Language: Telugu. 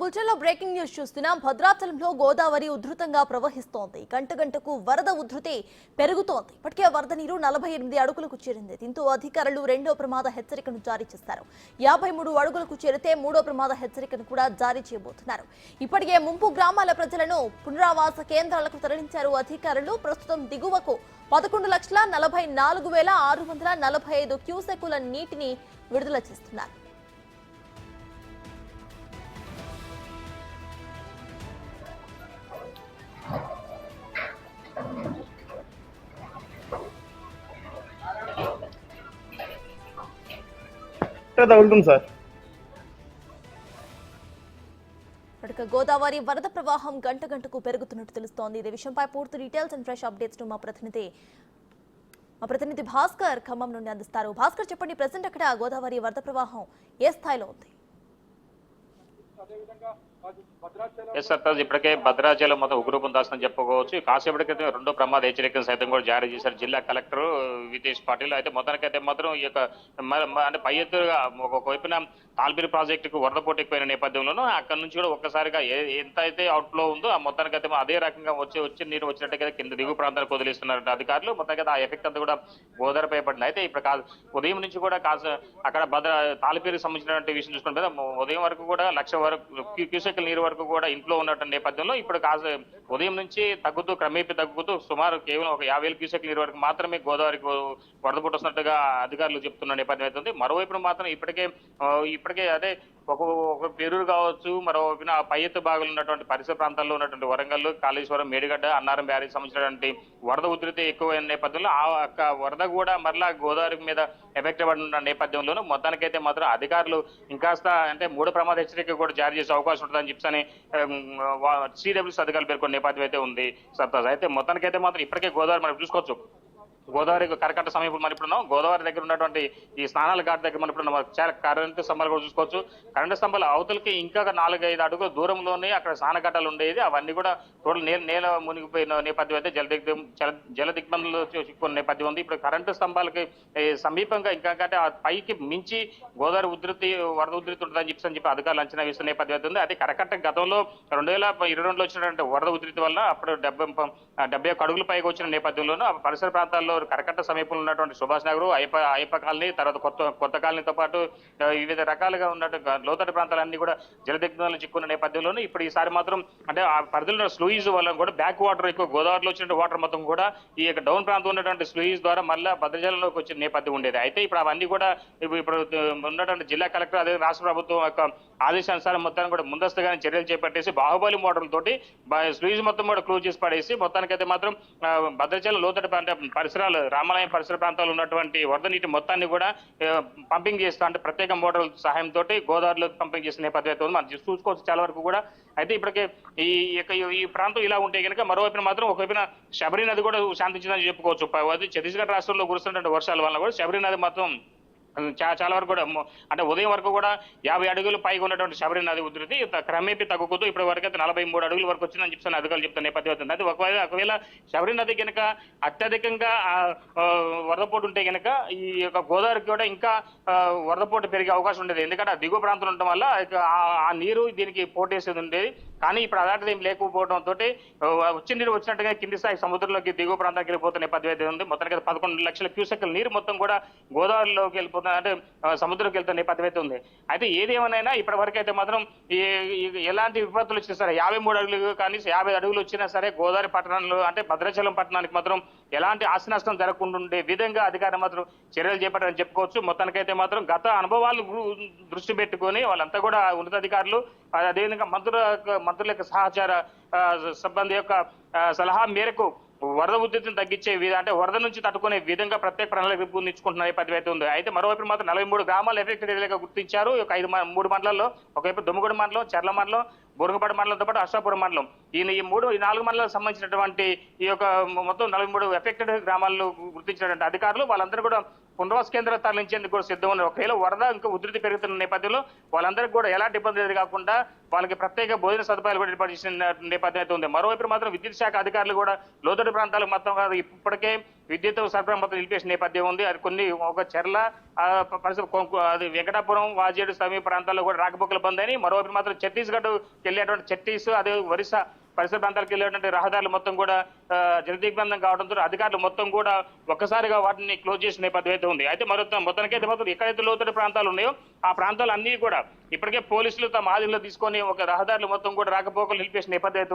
బులెటిన్లో బ్రేకింగ్ న్యూస్ చూస్తున్నాం. భద్రాచలంలో గోదావరి ఉధృతంగా ప్రవహిస్తోంది. గంటకు వరద ఉధృతి పెరుగుతోంది. ఇప్పటికే వరద నీరు 48 అడుగులకు చేరింది. దీంతో అధికారులు రెండో ప్రమాద హెచ్చరికను జారీ చేశారు. 53 అడుగులకు చేరితే మూడో ప్రమాద హెచ్చరికను కూడా జారీ చేయబోతున్నారు. ఇప్పటికే ముంపు గ్రామాల ప్రజలను పునరావాస కేంద్రాలకు తరలించారు అధికారులు. ప్రస్తుతం దిగువకు 11,44,645 క్యూసెక్కుల నీటిని విడుదల చేస్తున్నారు. తగులుతుంది సార్. గోదావరి వరద ప్రవాహం గంటకు పెరుగుతున్నట్టు తెలుస్తోంది. ఇదే విషయంపై పూర్తి డీటెయిల్స్ అండ్ ఫ్రెష్ అప్డేట్స్ ను మా ప్రతినిధి భాస్కర్ ఖమ్మం నుండి అందిస్తారు. భాస్కర్, చెప్పండి, ప్రెసెంట్ అక్కడ గోదావరి వరద ప్రవాహం ఏ స్థాయిలో ఉంది? ఇప్పటికే భద్రాచలం మొత్తం ఉగ్ర పొందాల్సిందని చెప్పుకోవచ్చు. కాసేపటి క్రితం రెండో ప్రమాద హెచ్చరికలు సైతం కూడా జారీ చేశారు జిల్లా కలెక్టర్ వితేష్ పాటిల్. అయితే మొత్తానికైతే మాత్రం ఈ యొక్క అంటే పై ఎత్తుగా ఒకవైపున తాల్పిరి ప్రాజెక్టుకు వరద పోటీ ఎక్కువైన నేపథ్యంలోనూ అక్కడ నుంచి కూడా ఒక్కసారిగా ఎంత అయితే అవుట్లో ఉందో ఆ మొత్తానికైతే అదే రకంగా వచ్చి నీరు వచ్చినట్టుగా కింద దిగువ ప్రాంతానికి వదిలిస్తున్నారు అధికారులు. మొత్తానికి ఆ ఎఫెక్ట్ అంతా కూడా గోదావరిపై పడింది. అయితే ఇప్పుడు ఉదయం నుంచి కూడా అక్కడ తాలిపేరుకి సంబంధించినటువంటి విషయం చూసుకుంటే ఉదయం వరకు కూడా 1,00,000 వరకు క్యూసెక్కుల నీరు వరకు కూడా ఇంట్లో ఉన్నటువంటి నేపథ్యంలో ఇప్పుడు ఉదయం నుంచి క్రమేపీ తగ్గుతూ సుమారు కేవలం ఒక 50,000 క్యూసెక్కుల నీరు వరకు మాత్రమే గోదావరికి వరద పుట్టొస్తున్నట్టుగా అధికారులు చెప్తున్న నేపథ్యం అవుతుంది. మరోవైపు మాత్రం ఇప్పటికే అదే ఒక పేరూరు కావచ్చు, మరో పై ఎత్తు భాగంలో ఉన్నటువంటి పరిసర ప్రాంతాల్లో ఉన్నటువంటి వరంగల్, కాళేశ్వరం, మేడిగడ్డ, అన్నారం బ్యారేజ్ సంబంధించినటువంటి వరద ఉధృతి ఎక్కువైన నేపథ్యంలో ఆ వరద కూడా మరలా గోదావరి మీద ఎఫెక్ట్ పడిన నేపథ్యంలోనూ మొత్తానికైతే మాత్రం అధికారులు ఇంకాస్త అంటే మూడో ప్రమాద హెచ్చరిక కూడా జారీ చేసే అవకాశం ఉంటుందని చెప్పని సిడబ్ల్యూసీ అధికారులు పేర్కొన్న నేపథ్యం అయితే ఉంది సర్తాజ్. అయితే మొత్తానికైతే మాత్రం ఇప్పటికే గోదావరి మనం చూసుకోవచ్చు. గోదావరి కరకట్ట సమీపం మనం ఇప్పుడు గోదావరి దగ్గర ఉన్నటువంటి ఈ స్నానాల ఘాట్ దగ్గర మనం ఇప్పుడు చాలా కరెంటు స్తంభాలు కూడా చూసుకోవచ్చు. కరెంటు స్తంభాలు అవతలకి ఇంకా 4-5 అడుగుల దూరంలోనే అక్కడ స్నానఘట్టాలు ఉండేది. అవన్నీ కూడా టోటల్ నేల మునిగిపోయిన నేపథ్యం అయితే జల దిగ్బంధంలో చిక్కుకున్న నేపథ్యం ఉంది. ఇప్పుడు కరెంటు స్తంభాలకి సమీపంగా ఇంకా కంటే ఆ పైకి మించి గోదావరి వరద ఉధృతి ఉంటుందని చెప్పి అధికారులు అంచనా వేస్తున్న నేపథ్యం అయితే ఉంది. అది కరకట్ట గతంలో 2022లో వచ్చినటువంటి వరద ఉధృతి వల్ల అప్పుడు 71 అడుగుల పైకి వచ్చిన నేపథ్యంలోనూ పరిసర ప్రాంతాల్లో కరకట్ట సమీపంలో ఉన్నటువంటి సుభాష్ నగర్, అయ్యప్ప కాలనీ, తర్వాత కొత్త కాలనీతో పాటు వివిధ రకాలుగా ఉన్నటువంటి లోతట్టు ప్రాంతాలన్నీ కూడా జలదిగ్బంధంలో చిక్కున్న నేపథ్యంలోనూ ఇప్పుడు ఈసారి మాత్రం అంటే ఆ పరిధిలో స్లూయిజ్ వల్ల కూడా బ్యాక్ వాటర్ ఎక్కువ గోదావరిలో వచ్చిన వాటర్ మొత్తం కూడా ఈ యొక్క డౌన్ ప్రాంతం ఉన్నటువంటి స్లూయిజ్ ద్వారా మళ్ళీ భద్రాచలంలోకి వచ్చిన నేపథ్యం ఉండేది. అయితే ఇప్పుడు అవన్నీ కూడా ఇప్పుడు ఉన్నటువంటి జిల్లా కలెక్టర్ అదే రాష్ట్ర ప్రభుత్వం యొక్క ఆదేశానుసారం మొత్తాన్ని కూడా ముందస్తుగానే చర్యలు చేపట్టేసి బాహుబలి మోటార్లతోటి స్లూయిజ్ మొత్తం కూడా క్లోజ్ చేసి పడేసి మొత్తానికైతే మాత్రం భద్రాచలం లోతట్టు పరిసరాలు రామాలయం పరిసర ప్రాంతాల్లో ఉన్నటువంటి వరద నీటి మొత్తాన్ని కూడా పంపింగ్ చేస్తా అంటే ప్రత్యేక మోటార్ల సహాయంతో గోదావరిలో పంపింగ్ చేసిన నేపథ్యం అయితే ఉంది. మనం చూసుకోవచ్చు చాలా వరకు కూడా. అయితే ఇప్పటికే ఈ ప్రాంతం ఇలా ఉంటే కనుక మరోవైపున మాత్రం ఒకవైపున శబరి నది కూడా శాంతించిందని చెప్పుకోవచ్చు. ఛత్తీస్గఢ్ రాష్ట్రంలో కురుస్తున్నటువంటి వర్షాల వల్ల కూడా శబరి నది మాత్రం చాలా వరకు కూడా అంటే ఉదయం వరకు కూడా 50 అడుగులు పైగా ఉన్నటువంటి శబరి నది ఉధృతి క్రమేపీ తగ్గుతూ ఇప్పటి వరకు అయితే 43 అడుగుల వరకు వచ్చిందని చెప్పి అధికారులు చెప్తున్న నేపథ్యం అవుతుంది. అది ఒకవేళ శబరి నది కనుక అత్యధికంగా వరదపోటు ఉంటే కనుక ఈ యొక్క గోదావరికి కూడా ఇంకా వరదపోటు పెరిగే అవకాశం ఉండేది. ఎందుకంటే దిగువ ప్రాంతం ఉండటం వల్ల ఆ నీరు దీనికి పోటేసేది ఉండేది. కానీ ఇప్పుడు అలాంటిది ఏం లేకపోవడంతో వచ్చిన నీరు వచ్చినట్టుగా కింది స్థాయి సముద్రంలోకి దిగువ ప్రాంతానికి వెళ్ళిపోతున్న నేపథ్యం అయితే ఉంది. మొత్తానికి 11 లక్షల క్యూసెక్కుల నీరు మొత్తం కూడా గోదావరిలోకి వెళ్ళిపోతుంది అంటే సముద్రంలోకి వెళ్తున్న నేపథ్యం అయితే ఉంది. అయితే ఏదేమైనా ఇప్పటి వరకు అయితే మాత్రం ఎలాంటి విపత్తులు వచ్చినా సరే 53 అడుగులు కానీ 50 అడుగులు వచ్చినా సరే గోదావరి పట్టణంలో అంటే భద్రాచలం పట్టణానికి మాత్రం ఎలాంటి ఆస్తి నష్టం జరగకుండా ఉండే విధంగా అధికారులు మాత్రం చర్యలు చేపట్టారని చెప్పుకోవచ్చు. మొత్తానికైతే మాత్రం గత అనుభవాలు దృష్టి పెట్టుకొని వాళ్ళంతా కూడా ఉన్నతాధికారులు అదేవిధంగా మంత్రుల యొక్క సహచార సిబ్బంది యొక్క సలహా మేరకు వరద ఉధృతిని తగ్గించే అంటే వరద నుంచి తట్టుకునే విధంగా ప్రత్యేక ప్రణాళిక రూపొందించుకుంటున్న నేపథ్యం అయితే ఉంది. అయితే మరోవైపు మాత్రం 43 గ్రామాలు ఎఫెక్టెడ్ ఏరియాగా గుర్తించారు. ఒక 3 మండలాల్లో ఒకవైపు దుమ్మగూడ మండలం, చర్ల మండలం, బురుగుపాడు మండలంతో పాటు అశ్వాపురం మండలం ఈ 4 మండలాలకు సంబంధించినటువంటి ఈ యొక్క మొత్తం 43 ఎఫెక్టెడ్ గ్రామాల్లో గుర్తించినటువంటి అధికారులు వాళ్ళందరూ కూడా పునరావాస కేంద్రాలు తరలించేందుకు కూడా సిద్ధం ఉన్నారు. ఒకవేళ వరద ఇంకా ఉధృతి పెరుగుతున్న నేపథ్యంలో వాళ్ళందరికీ కూడా ఎలాంటి ఇబ్బంది కాకుండా వాళ్ళకి ప్రత్యేక భోజన సదుపాయాలు కూడా ఏర్పాటు చేసిన నేపథ్యం అయితే ఉంది. మరోవైపు మాత్రం విద్యుత్ శాఖ అధికారులు కూడా లోతట్టు ప్రాంతాలకు మొత్తం కాదు ఇప్పటికే విద్యుత్ సరఫరా మొత్తం నిలిపేసిన నేపథ్యం ఉంది. అది కొన్ని ఒక చెర్ల అది వెంకటాపురం వాజేడు సమీప ప్రాంతాల్లో కూడా రాకపోకలు బంద్ అని. మరోవైపు మాత్రం ఛత్తీస్గఢ్ వెళ్ళేటువంటి ఛత్తీస్ అదే ఒరిస్సా పరిసర ప్రాంతాలకు వెళ్ళేటువంటి రహదారులు మొత్తం కూడా జలదిగ్బంధం కావడంతో అధికారులు మొత్తం కూడా ఒక్కసారిగా వాటిని క్లోజ్ చేసిన నేపథ్యం అయితే ఉంది. అయితే మొత్తానికైతే మాత్రం ఎక్కడైతే లోతట్టు ప్రాంతాలు ఉన్నాయో ఆ ప్రాంతాలు అన్ని కూడా ఇప్పటికే పోలీసులు తమ ఆధీనంలో తీసుకొని ఒక రహదారులు మొత్తం కూడా రాకపోకలు నిలిపేసిన నేపథ్యం